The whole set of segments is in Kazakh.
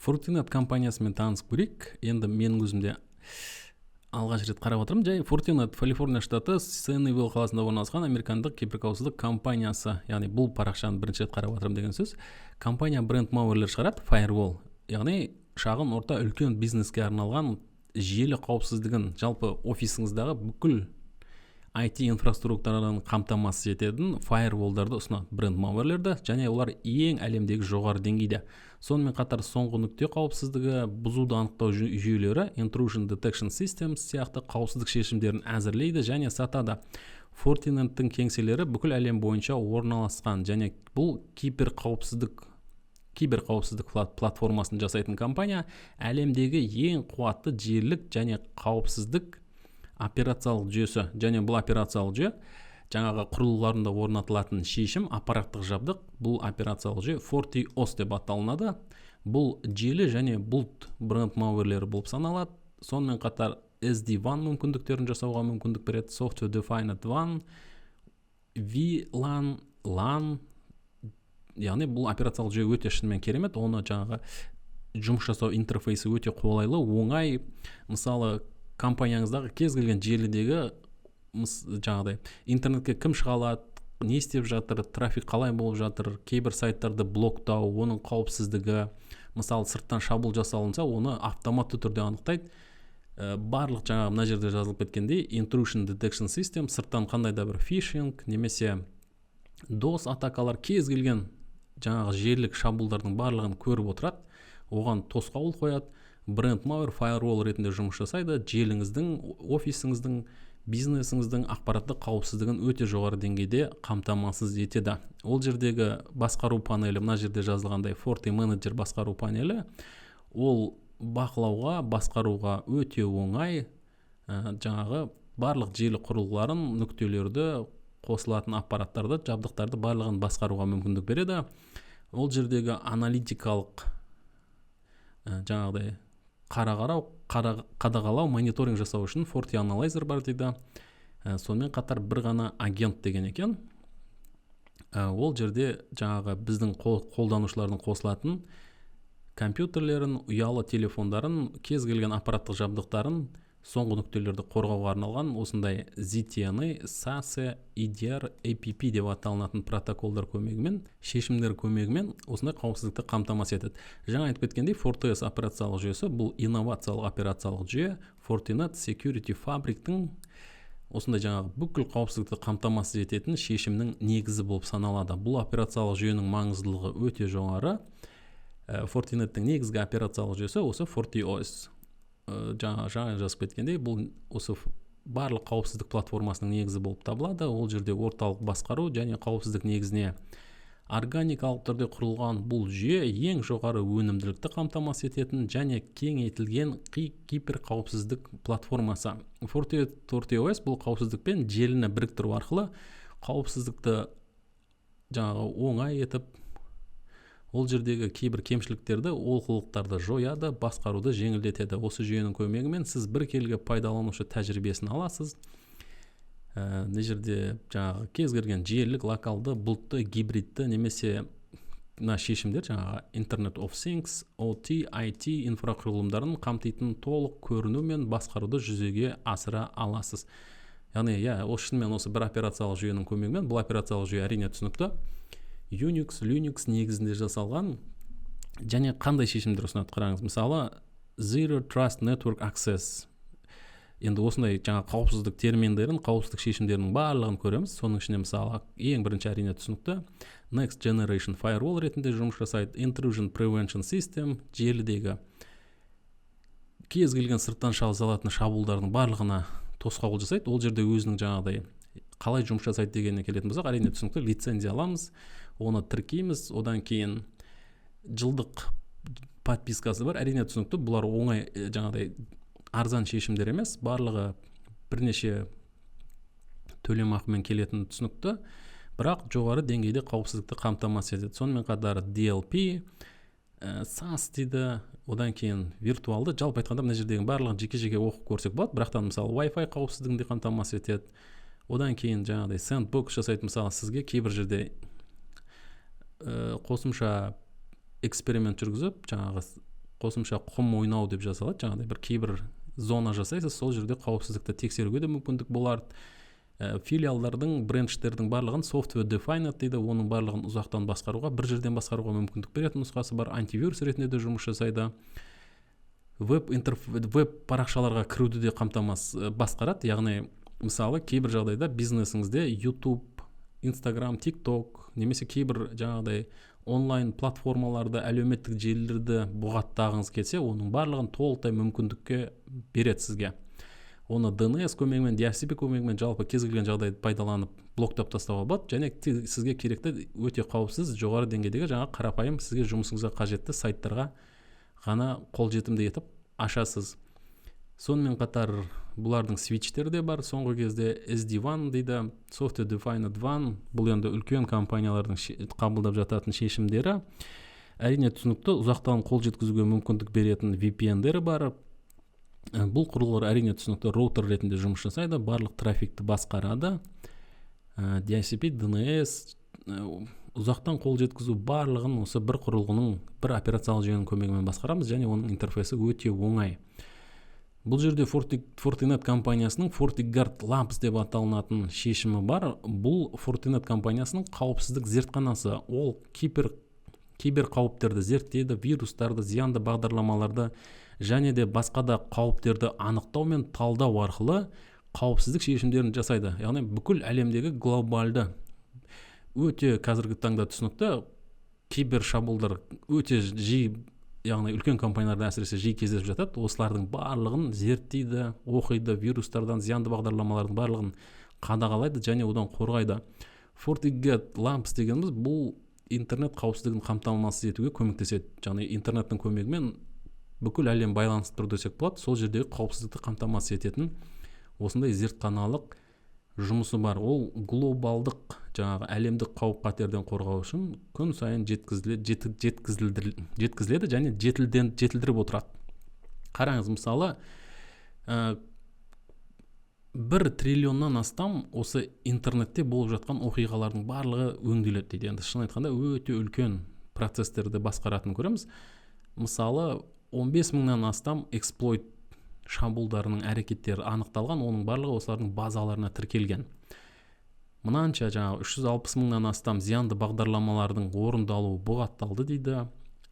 Fortinet компаниясымен танысып көрейік. Енді менің өзімде алғаш рет қарап отырмын. Жай Fortinet Калифорния штаты Сенневилл қаласында орналасқан американдық киберқауіпсіздік компаниясы. Яғни бұл парақшаны бірінші рет қарап отырмын деген сөз. Компания бренд-малверлер шығарады, firewall. Яғни шағын, орта, үлкен бизнеске арналған желі қауіпсіздігін жалпы офисіңіздағы бүкіл IT инфраструктурадан қамтамасыз ететін фаерволдарды ұсынады, бренд-малверлерді, және олар ең әлемдегі жоғары деңгейде. Сонымен қатар соңғы нүкте қауіпсіздігі, бұзуды анықтау жүйелері, intrusion detection systems сияқты қауіпсіздік шешімдерін әзірлейді және сатады. Fortinet'тің кеңселері бүкіл әлем бойынша орналасқан, және бұл киберқауіпсіздік платформасын жасайтын компания әлемдегі ең қуатты желілік және қауіпсіздік операциялық жүйесі. Және бұл операциялық жүйе жаңағы құрылғыларында орнатылатын шешім, аппараттық жабдық, бұл операциялық жүйе FortiOS деп аталынады. Бұл желі және бұлт бренд-малверлері болып саналады. Сонымен қатар SD-WAN мүмкіндіктерін жасауға мүмкіндік береді, Software Defined WAN, VLAN, LAN. Яғни бұл операциялық жүйе өте шынымен керемет. Оны жаңағы жұмыс жасау интерфейсі өте қолайлы, оңай. Мысалы, компанияңыздағы кез келген желідегі жаңағыдай интернетке кім шыға алады, не істеп жатыр, трафик қалай болып жатыр, кейбір сайттарды блоктау, оның қауіпсіздігі, мысалы сырттан шабуыл жасалынса, оны автоматты түрде анықтайды. Барлық жаңағы мына жерде жазылып кеткендей intrusion detection system, сырттан қандай да бір фишинг немесе DOS атакалар, кез келген жаңағы желілік шабуылдардың барлығын көріп отырады, оған тосқауыл қояды. Бренд-малвер firewall ретінде жұмыс жасайды, желіңіздің, офисіңіздің, бизнесіңіздің ақпараттық қауіпсіздігін өте жоғары деңгейде қамтамасыз етеді. Ол жердегі басқару панелі, мына жерде жазылғандай FortiManager басқару панелі, ол бақылауға, басқаруға өте оңай, жаңағы барлық желі құрылғыларын, нүктелерді, қосылатын аппараттарды, жабдықтарды барлығын басқаруға мүмкіндік береді. Ол жердегі аналитикалық жаңағыдай қадағалау, мониторинг жасау үшін FortiAnalyzer бар дейді. Сонымен қатар бір ғана агент деген екен. Ол жерде жаңағы біздің қолданушылардың қосылатын компьютерлерін, ұялы телефондарын, кез келген аппараттық жабдықтарын, соңғы нүктелерді қорғауға арналған осындай ZTNA, SASE, EDR, APP деп аталынатын протоколдар көмегімен, шешімдер көмегімен осындай қауіпсіздікті қамтамасыз етеді. Жаңа айтып кеткендей, FortiOS операциялық жүйесі бұл инновациялық операциялық жүйе, Fortinet Security Fabric'тің осындай жаңағы бүкіл қауіпсіздікті қамтамасыз ететін шешімнің негізі болып саналады. Бұл операциялық жүйенің маңыздылығы өте жоғары. Fortinet'тің негізгі операциялық жүйесі осы FortiOS. Жаңа жазып кеткендей, бұл осы барлық қауіпсіздік платформасының негізі болып табылады. Ол жерде орталық басқару және қауіпсіздік негізіне органикалық түрде құрылған бұл жүйе ең жоғары өнімділікті қамтамасыз ететін және кеңейтілген киберқауіпсіздік платформасы. FortiOS бұл қауіпсіздікпен желіні біріктіру арқылы қауіпсіздікті жаңағы оңай етіп, ол жердегі кейбір кемшіліктерді, олқылықтарды жояды, басқаруды жеңілдетеді. Осы жүйенің көмегімен сіз бір келге пайдаланушы тәжірибесін аласыз. Не жерде жаңағы кез келген желілік, локалды, бұлтты, гибридті немесе мына шешімдер жаңағы Internet of Things, OT, IT инфрақұрылымдарын қамтитын толық көріну мен басқаруды жүзеге асыра аласыз. Яғни, осы шынымен осы бір операциялық жүйенің көмегімен, бұл операциялық жүйе әрине түсінікті. Unix, Linux негізінде жасалған және қандай шешімдер ұсынады қараңыз. Мысалы, Zero Trust Network Access. Енді осындай жаңа қауіпсіздік терминдерін, қауіпсіздік шешімдерінің барлығын көреміз. Соның ішінде мысалы ең бірінші әрине түсінікті Next Generation Firewall ретінде жұмыс жасайды. Intrusion Prevention System, желідегі кез келген сырттан салатын шабуылдардың барлығына тосқауыл жасайды. Ол жерде өзінің жаңағыдай қалай жұмыс жасайды дегеніне келетін болсақ, әрине түсінікті, лицензия аламыз, оны тіркейміз, одан кейін жылдық подпискасы бар, әрине түсінікті, бұлар оңай жаңағыдай арзан шешімдер емес, барлығы бірнеше төлемақымен келетін түсінікті, бірақ жоғары деңгейде қауіпсіздікті қамтамасыз етеді. Сонымен қатар DLP, SAS дейді, одан кейін виртуалды, жалпы айтқанда мына жердегі барлығын жеке-жеке оқып көрсек болады, бірақтан мысалы Wi-Fi қауіпсіздігін де қамтамасыз етеді. Одан кейін жаңағыдай sandbox жасайды, мысалы сізге кейбір жерде қосымша эксперимент жүргізіп, жаңағы қосымша құм ойнау деп жасалады, жаңағыдай бір кейбір зона жасайсыз, сол жерде қауіпсіздікті тексеруге де мүмкіндік болады. Филиалдардың, брендштердің барлығын software defined дейді, оның барлығын ұзақтан басқаруға, бір жерден басқаруға мүмкіндік беретін нұсқасы бар. Антивирус ретінде де жұмыс жасайды. Веб парақшаларға кіруді де басқарады, яғни мысалы кейбір жағдайда бизнесіңізде YouTube, Instagram, TikTok немесе кейбір жаңағыдай онлайн платформаларды, әлеуметтік желілерді бұғаттағыңыз келсе, оның барлығын толықтай мүмкіндікке береді сізге. Оны DNS көмегімен, DHCP көмегімен жалпы кез келген жағдайды пайдаланып блоктап тастауға болады, және сізге керекті өте қауіпсіз жоғары деңгейдегі жаңа қарапайым сізге жұмысыңызға қажетті сайттарға ғана қолжетімді етіп ашасыз. Сонымен қатар бұлардың свитчтері де бар. Соңғы кезде SD-WAN дейді, Software Defined WAN. Бұл енді үлкен компаниялардың қабылдап жататын шешімдері. Әрине түсінікті, ұзақтан қол жеткізуге мүмкіндік беретін VPN-дері бар. Бұл құрылғылар әрине түсінікті роутер ретінде жұмыс жасайды, барлық трафикті басқарады. DHCP, DNS, ұзақтан қол жеткізу барлығын осы бір құрылғының, бір операциялық жүйенің көмегімен басқарамыз, және оның интерфейсы өте оңай. Бұл жерде Fortinet компаниясының FortiGuard Labs деп аталынатын шешімі бар. Бұл Fortinet компаниясының қауіпсіздік зертханасы. Ол кибер қауіптерді зерттейді, вирустарды, зиянды бағдарламаларды және де басқа да қауіптерді анықтау мен талдау арқылы қауіпсіздік шешімдерін жасайды. Яғни бүкіл әлемдегі глобалды, өте қазіргі таңда түсінікті, кибер шабуылдар өте жиі, яғни үлкен компанияларда әсіресе жиі кездесіп жатады. Осылардың барлығын зерттейді, оқиды, вирустардан, зиянды бағдарламалардың барлығын қадағалайды және одан қорғайды. FortiGuard Labs дегеніміз бұл интернет қауіпсіздігін қамтамасыз етуге көмектеседі. Яғни интернеттің көмегімен бүкіл әлем байланысты тұр десек болады. Сол жердегі қауіпсіздікті қамтамасыз ететін осындай зертханалық жұмысы бар. Ол глобалдық жаңағы әлемдік қауіп қатерден қорғау үшін күн сайын жеткізіледі және жетілдіріп отырады. Қараңыз, мысалы 1 триллионнан астам осы интернетте болып жатқан оқиғалардың барлығы өңделеді дейді. Енді шын айтқанда өте үлкен процестерді басқаратын көреміз. Мысалы 15 мыңнан астам эксплойт шабуылдарының әрекеттері анықталған, оның барлығы осылардың базаларына тіркелген. Мынанша жаңағы 360 мыңнан астам зиянды бағдарламалардың орындалуы бұғатталды дейді.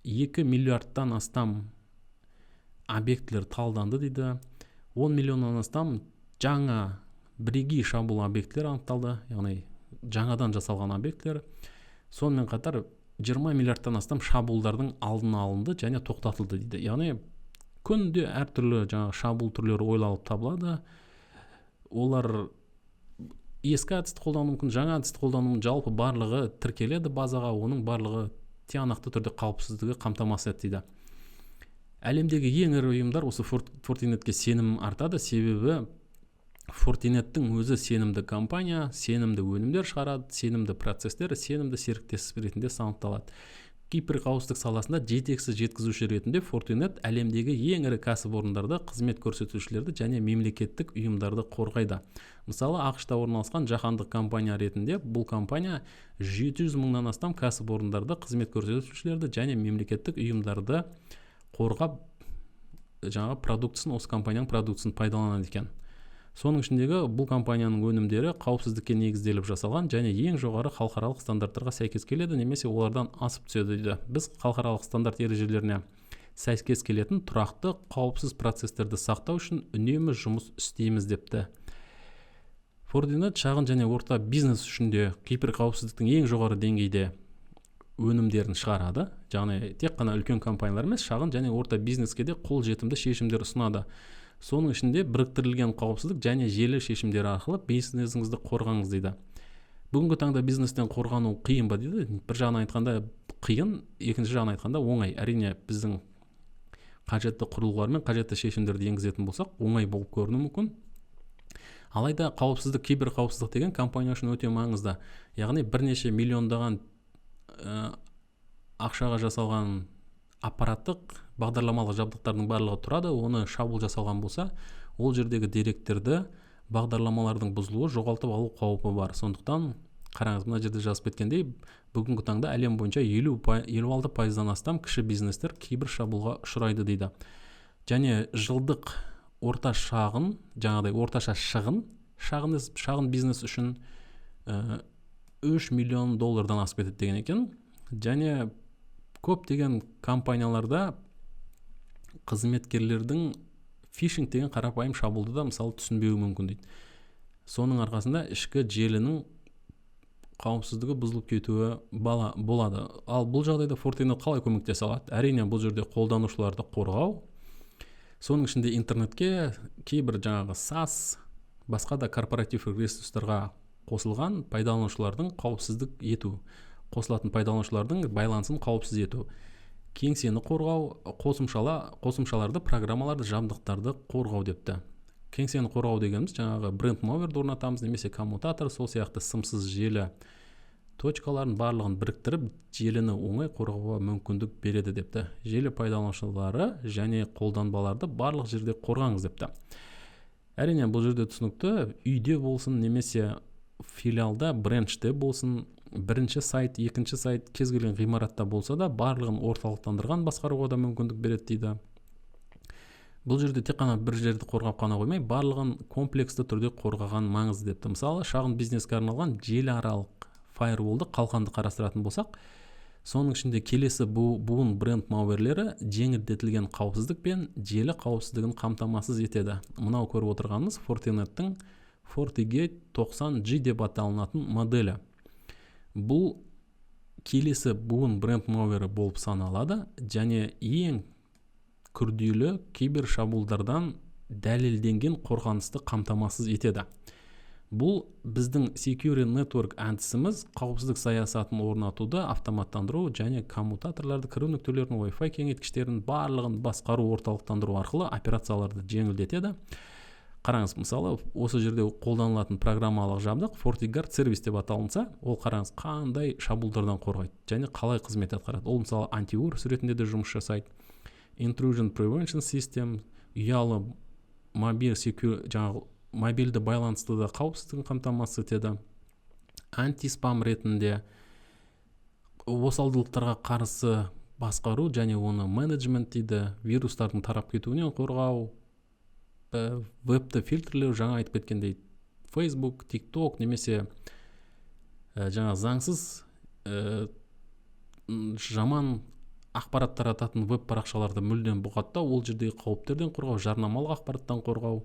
2 миллиардтан астам объектілер талданды дейді. 10 миллионнан астам жаңа бірегей шабуыл объектілер анықталды, яғни жаңадан жасалған объектілер. Сонымен қатар 20 миллиардтан астам шабуылдардың алдын алынды және тоқтатылды дейді. Яғни күнде әртүрлі жаңа шабуыл түрлері ойланып табылады. Олар ескі әдісті қолдану мүмкін, жаңа әдісті қолдану мүмкін, жалпы барлығы тіркеледі базаға, оның барлығы тиянақты түрде қауіпсіздігі қамтамасыз етеді. Әлемдегі ең ірі ұйымдар осы Fortinetке сенім артады, себебі Fortinet'тің өзі сенімді компания, сенімді өнімдер шығарады, сенімді процестер, сенімді серіктес ретінде саналады. Киберқауіпсіздік саласында жетекші жеткізуші ретінде Fortinet әлемдегі ең ірі кәсіпорындарды, қызмет көрсетушілерді және мемлекеттік ұйымдарды қорғайды. Мысалы, ақш-та орналасқан жаһандық компания ретінде бұл компания 700 мыңнан астам кәсіпорындарды, қызмет көрсетушілерді және мемлекеттік ұйымдарды қорғап, жаңа продукциясын, осы компанияның продукциясын пайдаланады екен. Соның ішіндегі бұл компанияның өнімдері қауіпсіздікке негізделіп жасалған және ең жоғары халықаралық стандарттарға сәйкес келеді, немесе олардан асып түседі дейді. Біз халықаралық стандарт ережелеріне сәйкес келетін тұрақты қауіпсіз процестерді сақтау үшін үнемі жұмыс істейміз депті. Fortinet шағын және орта бизнес үшін де киберқауіпсіздіктің ең жоғары деңгейде өнімдерін шығарады. Яғни тек қана үлкен компаниялар емес, шағын және орта бизнеске де қолжетімді шешімдер ұсынады. Соның ішінде біріктірілген қауіпсіздік және желі шешімдері арқылы бизнесіңізді қорғаңыз дейді. Бүгінгі таңда бизнестен қорғану қиын ба дейді. Бір жағынан айтқанда қиын, екінші жағынан айтқанда оңай. Әрине біздің қажетті құрылғылар мен қажетті шешімдерді енгізетін болсақ, оңай болып көрінуі мүмкін. Алайда қауіпсіздік, киберқауіпсіздік деген компания үшін өте маңызды. Яғни бірнеше миллиондаған ақшаға жасалған аппараттық бағдарламалық жабдықтардың барлығы тұрады. Оны шабуыл жасалған болса, ол жердегі деректерді бағдарламалардың бұзылуы, жоғалтып алу қаупі бар. Сондықтан Қараңыз, мына жерде жазып кеткендей, бүгінгі таңда әлем бойынша 56%-дан астам кіші бизнестер кейбір шабуылға ұшырайды дейді. Және жылдық орташа шағын бизнес үшін 3 миллион доллардан асып кетеді деген екен. Және көптеген компанияларда қызметкерлердің фишинг деген қарапайым шабуылды да мысалы түсінбеуі мүмкін дейді. Соның арқасында ішкі желінің қауіпсіздігі бұзылып кетуі болады. Ал бұл жағдайда Fortinet қалай көмектесе алады? Әрине, бұл жерде қолданушыларды қорғау, соның ішінде интернетке кейбір жаңағы SaaS, басқа да корпоратив ресурстарға қосылған пайдаланушылардың қауіпсіздік ету, қосылатын пайдаланушылардың байланысын қауіпсіз ету, кеңсені қорғау, қосымшаларды, программаларды, жабдықтарды қорғау депті. Кеңсені қорғау дегеніміз жаңағы бренд-моверді орнатамыз, немесе коммутатор, сол сияқты сымсыз желі точкаларын барлығын біріктіріп, желіні оңай қорғауға мүмкіндік береді депті. Желі пайдаланушылары және қолданбаларды барлық жерде қорғаңыз депті. Әрине, бұл жерде түсінікті, үйде болсын, немесе филиалда, бренчте болсын, бірінші сайт, екінші сайт, кез келген ғимаратта болса да, барлығын орталықтандырған басқаруға да мүмкіндік береді дейді. Бұл жерде тек қана бір жерді қорғап қана қоймай, барлығын комплексті түрде қорғаған маңызды депті. Мысалы, шағын бизнеске арналған желі аралық фаерволды қалқанды қарастыратын болсақ, соның ішінде келесі буын бренд мауерлері жеңілдетілген қауіпсіздік пен желі қауіпсіздігін қамтамасыз етеді. Мынау көріп отырғанымыз Fortinet'тің FortiGate 90G деп аталынатын моделі. Бұл келесі буын бренд мауері болып саналады және ең күрделі кибер шабуылдардан дәлелденген қорғанысты қамтамасыз етеді. Бұл біздің Secure Network әдісіміз қауіпсіздік саясатын орнатуды автоматтандыру және коммутаторларды, кіру нүктелерін, Wi-Fi кеңейткіштерін барлығын басқару, орталықтандыру арқылы операцияларды жеңілдетеді. Қараңыз, мысалы, осы жерде қолданылатын программалық жабдық FortiGuard сервис деп аталынса, ол қараңыз қандай шабуылдардан қорғайды және қалай қызмет атқарады. Ол мысалы антивирус ретінде де жұмыс жасайды. Intrusion Prevention System, ұялы мобильді байланысты да қауіпсіздігін қамтамасыз етеді. Антиспам ретінде осалдылықтарға қарсы басқару және оны менеджмент дейді, вирустардың тарап кетуінен қорғау, вебті фильтрлеу, жаңа айтып кеткендей Facebook, TikTok немесе жаңа заңсыз жаман ақпарат тарататын веб парақшаларды мүлдем бұғаттау, ол жердегі қауіптерден қорғау, жарнамалық ақпараттан қорғау.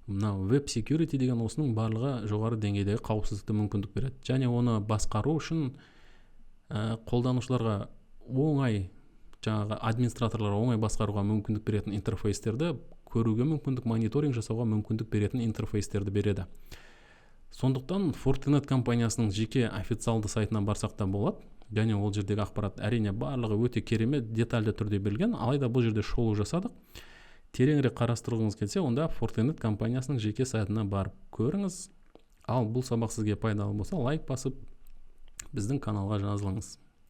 Мынау веб security деген осының барлығы жоғары деңгейдегі қауіпсіздікті мүмкіндік береді. Және оны басқару үшін қолданушыларға оңай, жаңағы администраторларға оңай басқаруға мүмкіндік беретін интерфейстерді көруге мүмкіндік, мониторинг жасауға мүмкіндік беретін интерфейстерді береді. Сондықтан Fortinet компаниясының жеке официалды сайтына барсақ та болады. Және ол жердегі ақпарат әрине барлығы өте керемет, детальды түрде берілген, алайда бұл жерде шолу жасадық. Тереңірек қарастырғыңыз келсе, онда Fortinet компаниясының жеке сайтына барып көріңіз. Ал бұл сабақ сізге пайдалы болса, лайк басып, біздің каналға жазылыңыз.